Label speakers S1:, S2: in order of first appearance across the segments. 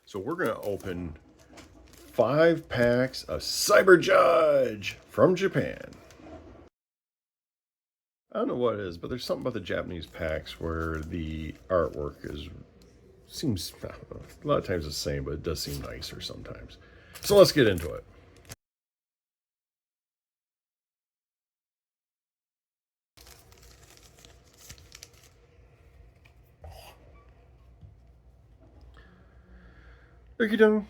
S1: So we're going to open 5 packs of Cyber Judge from Japan. I don't know what it is, but there's something about the Japanese packs where the artwork seems, I don't know, a lot of times the same, but it does seem nicer sometimes. So let's get into it. Okie doke.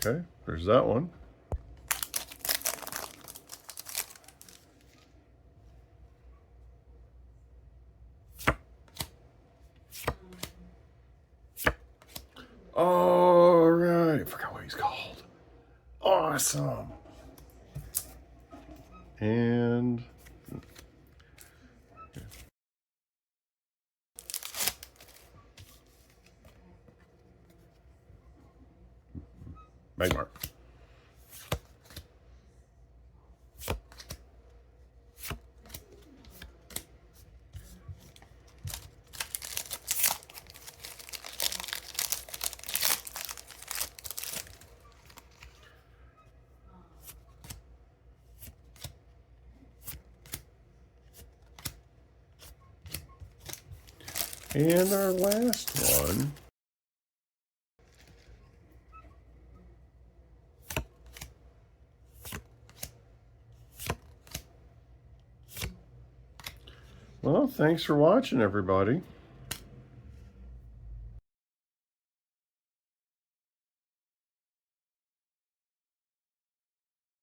S1: Okay, there's that one. All right, I forgot what he's called. Awesome. And Magmar. And our last one. Well, thanks for watching, everybody.